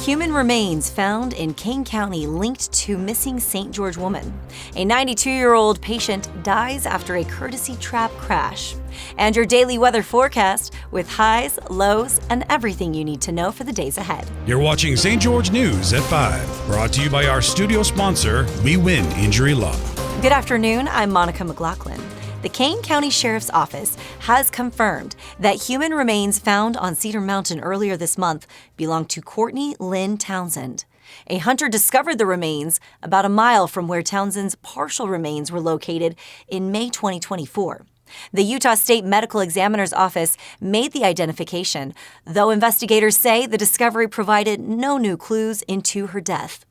Human remains found in Kane County linked to missing St. George woman. A 92-year-old patient dies after a courtesy trap crash. And your daily weather forecast with highs, lows, and everything you need to know for the days ahead. You're watching St. George News at 5, brought to you by our studio sponsor, We Win Injury Law. Good afternoon, I'm Monica McLaughlin. The Kane County Sheriff's Office has confirmed that human remains found on Cedar Mountain earlier this month belonged to Courtney Lynn Townsend. A hunter discovered the remains about a mile from where Townsend's partial remains were located in May 2024. The Utah State Medical Examiner's Office made the identification, though investigators say the discovery provided no new clues into her death.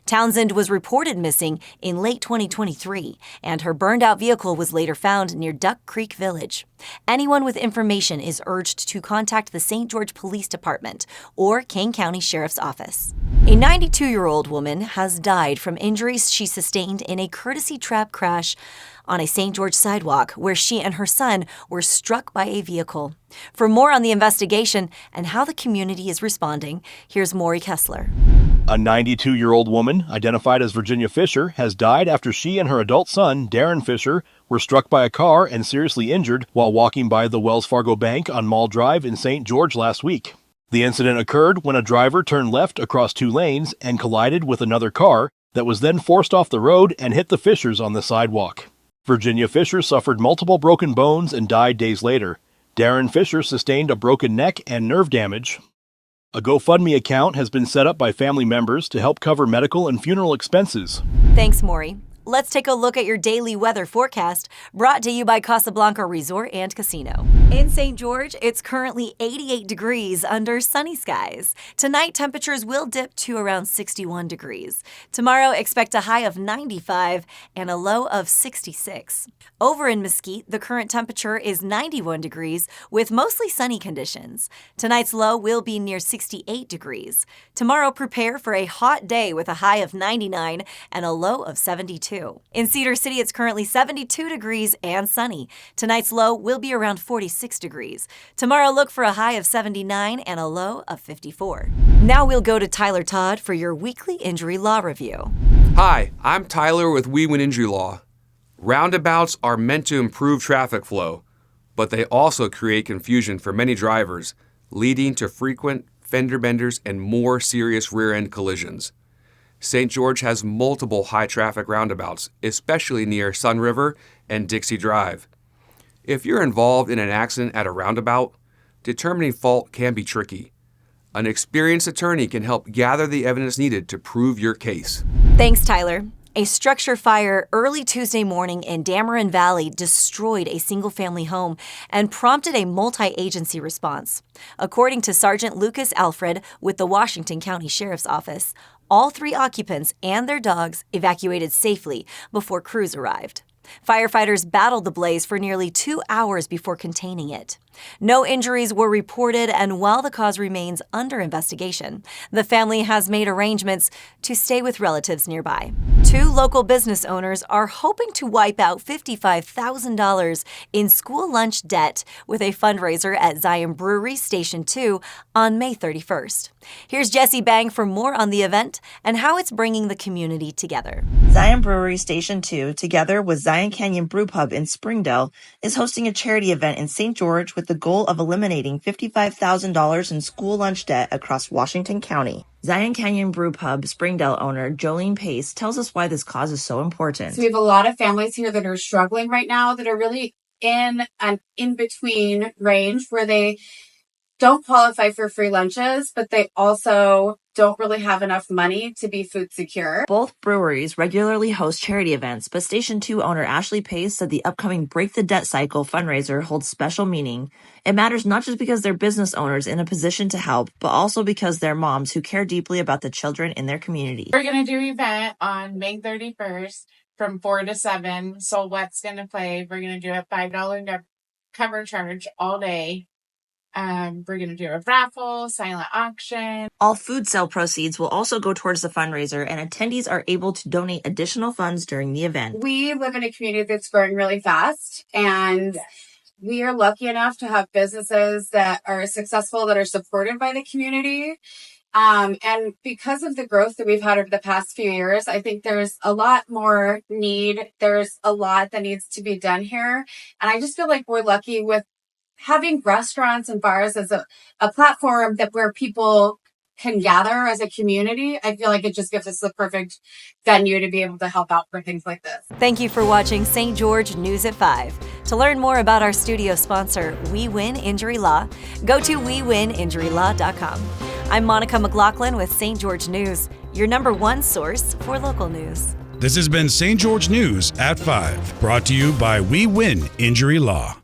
Townsend was reported missing in late 2023, and her burned-out vehicle was later found near Duck Creek Village. Anyone with information is urged to contact the St. George Police Department or Kane County Sheriff's Office. A 92-year-old woman has died from injuries she sustained in a courtesy trap crash on a St. George sidewalk where she and her son were struck by a vehicle. For more on the investigation and how the community is responding, here's Maury Kessler. A 92-year-old woman, identified as Virginia Fisher, has died after she and her adult son, Darren Fisher, were struck by a car and seriously injured while walking by the Wells Fargo Bank on Mall Drive in St. George last week. The incident occurred when a driver turned left across two lanes and collided with another car that was then forced off the road and hit the Fishers on the sidewalk. Virginia Fisher suffered multiple broken bones and died days later. Darren Fisher sustained a broken neck and nerve damage. A GoFundMe account has been set up by family members to help cover medical and funeral expenses. Thanks, Maury. Let's take a look at your daily weather forecast, brought to you by Casablanca Resort and Casino. In St. George, it's currently 88 degrees under sunny skies. Tonight, temperatures will dip to around 61 degrees. Tomorrow, expect a high of 95 and a low of 66. Over in Mesquite, the current temperature is 91 degrees with mostly sunny conditions. Tonight's low will be near 68 degrees. Tomorrow, prepare for a hot day with a high of 99 and a low of 72. In Cedar City, it's currently 72 degrees and sunny. Tonight's low will be around 46 degrees. Tomorrow, look for a high of 79 and a low of 54. Now we'll go to Tyler Todd for your weekly injury law review. Hi, I'm Tyler with We Win Injury Law. Roundabouts are meant to improve traffic flow, but they also create confusion for many drivers, leading to frequent fender benders and more serious rear-end collisions. St. George has multiple high-traffic roundabouts, especially near Sun River and Dixie Drive. If you're involved in an accident at a roundabout, determining fault can be tricky. An experienced attorney can help gather the evidence needed to prove your case. Thanks, Tyler. A structure fire early Tuesday morning in Dameron Valley destroyed a single-family home and prompted a multi-agency response. According to Sergeant Lucas Alfred with the Washington County Sheriff's Office, all three occupants and their dogs evacuated safely before crews arrived. Firefighters battled the blaze for nearly 2 hours before containing it. No injuries were reported, and while the cause remains under investigation, the family has made arrangements to stay with relatives nearby. Two local business owners are hoping to wipe out $55,000 in school lunch debt with a fundraiser at Zion Brewery Station 2 on May 31st. Here's Jesse Bang for more on the event and how it's bringing the community together. Zion Brewery Station 2, together with Zion Canyon Brew Pub in Springdale, is hosting a charity event in St. George with the goal of eliminating $55,000 in school lunch debt across Washington County. Zion Canyon Brew Pub Springdale owner Jolene Pace tells us why this cause is so important. So we have a lot of families here that are struggling right now, that are really in an in-between range where they don't qualify for free lunches, but they also don't really have enough money to be food secure. Both breweries regularly host charity events, but Station 2 owner Ashley Pace said the upcoming Break the Debt Cycle fundraiser holds special meaning. It matters not just because they're business owners in a position to help, but also because they're moms who care deeply about the children in their community. We're going to do an event on May 31st from 4 to 7. So what's going to play? We're going to do a $5 cover charge all day. We're going to do a raffle, silent auction. All food sale proceeds will also go towards the fundraiser, and attendees are able to donate additional funds during the event. We live in a community that's growing really fast, and we are lucky enough to have businesses that are successful, that are supported by the community. And because of the growth that we've had over the past few years, I think there's a lot more need. There's a lot that needs to be done here. And I just feel like we're lucky with having restaurants and bars as a platform that where people can gather as a community. I feel like it just gives us the perfect venue to be able to help out for things like this. Thank you for watching St. George News at 5. To learn more about our studio sponsor, We Win Injury Law, go to wewininjurylaw.com. I'm Monica McLaughlin with St. George News, your #1 source for local news. This has been St. George News at 5, brought to you by We Win Injury Law.